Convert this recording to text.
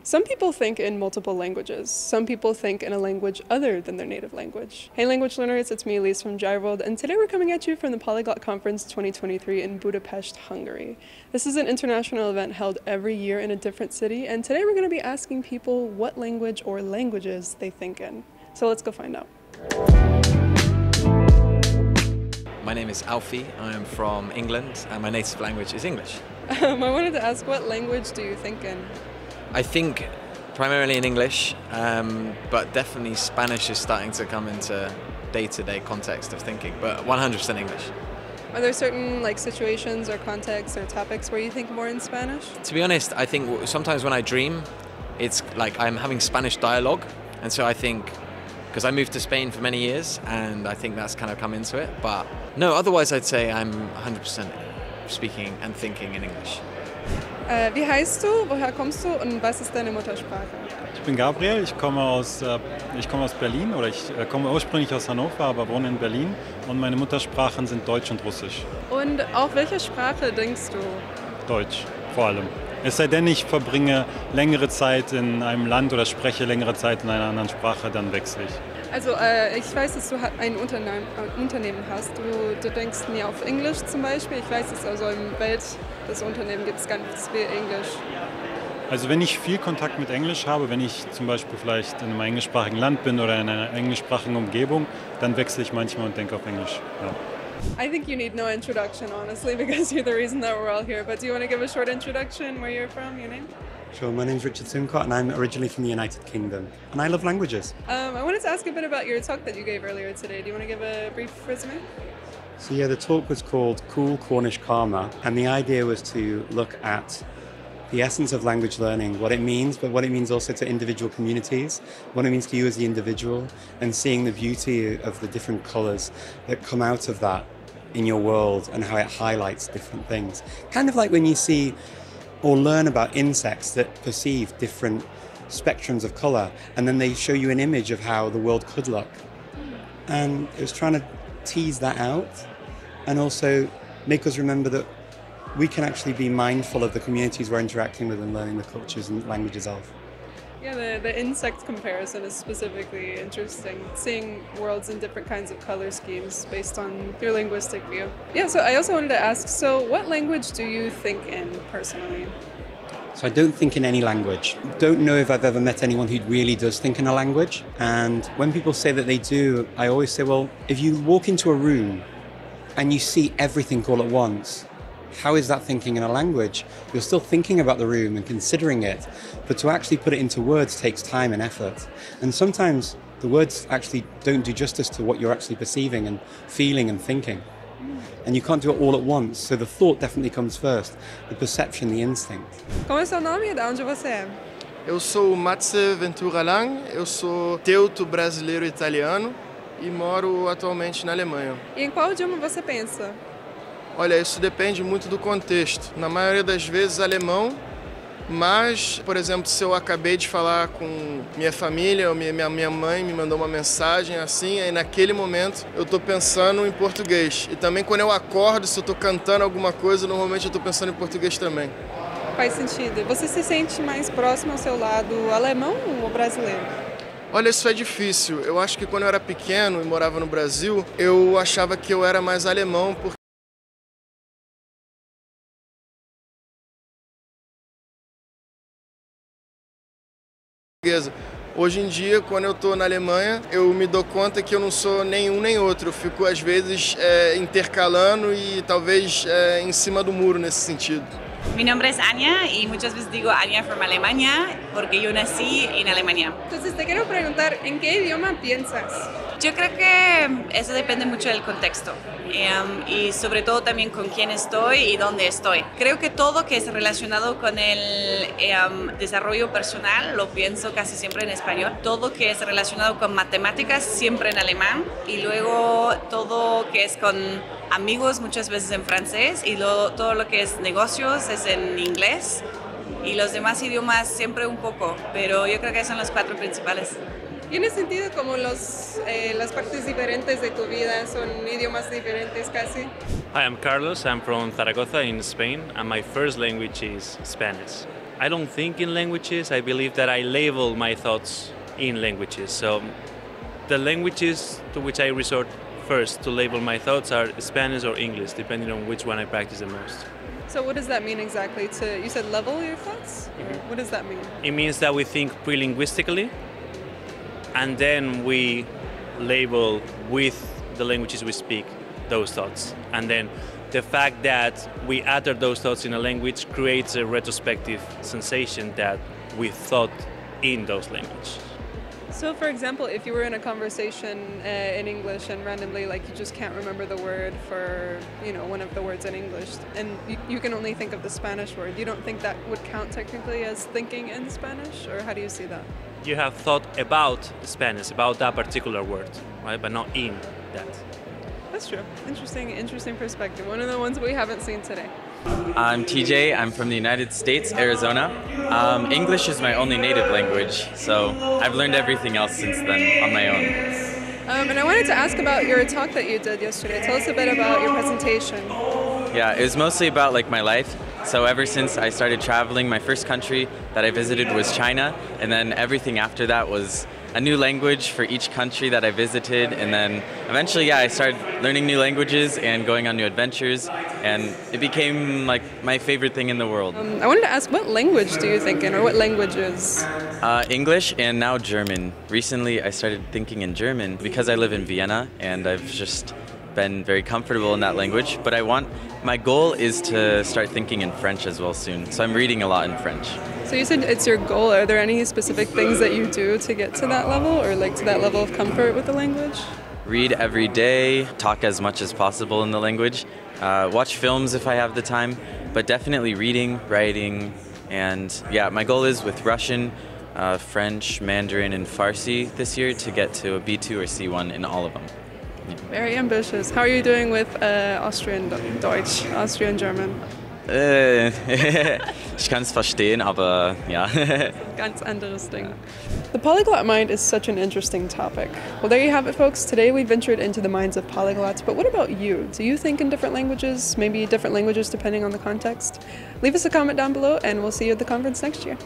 Some people think in multiple languages. Some people think in a language other than their native language. Hey language learners, it's me Elise from Jiveworld, and today we're coming at you from the Polyglot Conference 2023 in Budapest, Hungary. This is an international event held every year in a different city, and today we're going to be asking people what language or languages they think in. So let's go find out. My name is Alfie, I am from England and my native language is English. I wanted to ask, what language do you think in? I think primarily in English, but definitely Spanish is starting to come into day-to-day context of thinking, but 100% English. Are there certain situations or contexts or topics where you think more in Spanish? To be honest, I think sometimes when I dream, it's like I'm having Spanish dialogue, and so I think, because I moved to Spain for many years, and I think that's kind of come into it, but no, otherwise I'd say I'm 100% speaking and thinking in English. Wie heißt du, woher kommst du und was ist deine Muttersprache? Ich bin Gabriel, ich komme aus Berlin, oder ich komme ursprünglich aus Hannover, aber wohne in Berlin und meine Muttersprachen sind Deutsch und Russisch. Und auf welche Sprache denkst du? Deutsch, vor allem. Es sei denn, ich verbringe längere Zeit in einem Land oder spreche längere Zeit in einer anderen Sprache, dann wechsle ich. Also ich weiß, dass du ein Unternehmen hast. Du denkst nie auf Englisch zum Beispiel. Ich weiß, dass also im Welt das Unternehmen gibt es ganz viel Englisch. Also wenn ich viel Kontakt mit Englisch habe, wenn ich zum Beispiel vielleicht in einem englischsprachigen Land bin oder in einer englischsprachigen Umgebung, dann wechsle ich manchmal und denke auf Englisch. Ja. I think you need no introduction, honestly, because you're the reason that we're all here. But do you want to give a short introduction, where you're from, your name? Sure, my name's Richard Simcott and I'm originally from the United Kingdom. And I love languages. I wanted to ask a bit about your talk that you gave earlier today. Do you want to give a brief resume? So yeah, the talk was called Cool Cornish Karma. And the idea was to look at the essence of language learning, what it means, but what it means also to individual communities, what it means to you as the individual, and seeing the beauty of the different colours that come out of that in your world and how it highlights different things. Kind of like when you see or learn about insects that perceive different spectrums of colour, and then they show you an image of how the world could look. And it was trying to tease that out and also make us remember that we can actually be mindful of the communities we're interacting with and learning the cultures and languages of. Yeah, the insect comparison is specifically interesting, seeing worlds in different kinds of color schemes based on your linguistic view. Yeah, so I also wanted to ask, so what language do you think in personally? So I don't think in any language. Don't know if I've ever met anyone who really does think in a language. And when people say that they do, I always say, well, if you walk into a room and you see everything all at once, how is that thinking in a language? You're still thinking about the room and considering it, but to actually put it into words takes time and effort. And sometimes the words actually don't do justice to what you're actually perceiving and feeling and thinking. And you can't do it all at once, so the thought definitely comes first, the perception, the instinct. Como é seu nome e de onde você é? Eu sou Matze Ventura Lang, eu sou teuto brasileiro italiano e moro atualmente na Alemanha. E em qual idioma você pensa? Olha, isso depende muito do contexto. Na maioria das vezes alemão, mas, por exemplo, se eu acabei de falar com minha família, ou minha mãe me mandou uma mensagem assim, aí naquele momento eu estou pensando em português. E também quando eu acordo, se eu estou cantando alguma coisa, normalmente eu estou pensando em português também. Faz sentido. Você se sente mais próximo ao seu lado alemão ou brasileiro? Olha, isso é difícil. Eu acho que quando eu era pequeno e morava no Brasil, eu achava que eu era mais alemão, porque hoje em dia, quando eu estou na Alemanha, eu me dou conta que eu não sou nenhum nem outro. Eu fico, às vezes, intercalando e talvez em cima do muro nesse sentido. Mi nombre es Anya y muchas veces digo Anya from Alemania porque yo nací en Alemania. Entonces te quiero preguntar, ¿en qué idioma piensas? Yo creo que eso depende mucho del contexto y sobre todo también con quién estoy y dónde estoy. Creo que todo que es relacionado con el desarrollo personal lo pienso casi siempre en español. Todo que es relacionado con matemáticas siempre en alemán y luego todo que es con amigos muchas veces en francés y todo lo que es negocios es en inglés y los demás idiomas siempre un poco, pero yo creo que son los 4 principales. ¿Tiene sentido como las partes diferentes de tu vida son idiomas diferentes casi? Hi, I'm Carlos. I'm from Zaragoza in Spain and my first language is Spanish. I don't think in languages. I believe that I label my thoughts in languages. So the languages to which I resort first to label my thoughts are Spanish or English, depending on which one I practice the most. So what does that mean exactly? You said level your thoughts? Or what does that mean? It means that we think pre-linguistically, and then we label with the languages we speak those thoughts. And then the fact that we utter those thoughts in a language creates a retrospective sensation that we thought in those languages. So for example, if you were in a conversation in English and randomly like you just can't remember the word for, you know, one of the words in English and you can only think of the Spanish word, you don't think that would count technically as thinking in Spanish, or how do you see that? You have thought about Spanish, about that particular word, right? But not in that. That's true. Interesting perspective. One of the ones we haven't seen today. I'm TJ. I'm from the United States, Arizona. English is my only native language, so I've learned everything else since then on my own. And I wanted to ask about your talk that you did yesterday. Tell us a bit about your presentation. Yeah, it was mostly about like my life. So ever since I started traveling, my first country that I visited was China, and then everything after that was a new language for each country that I visited, and then eventually, yeah, I started learning new languages and going on new adventures, and it became like my favorite thing in the world. I wanted to ask, what language do you think in, or what languages? English and now German. Recently, I started thinking in German because I live in Vienna, and I've just been very comfortable in that language, but my goal is to start thinking in French as well soon, so I'm reading a lot in French. So you said it's your goal. Are there any specific things that you do to get to that level, or like to that level of comfort with the language? Read every day, talk as much as possible in the language, watch films if I have the time, but definitely reading, writing, and yeah, my goal is with Russian, French, Mandarin, and Farsi this year to get to a B2 or C1 in all of them. Very ambitious. How are you doing with Austrian German? Ich kann es verstehen, aber ja. Ganz anderes Ding. The polyglot mind is such an interesting topic. Well, there you have it, folks. Today we ventured into the minds of polyglots, but what about you? Do you think in different languages, maybe different languages depending on the context? Leave us a comment down below, and we'll see you at the conference next year.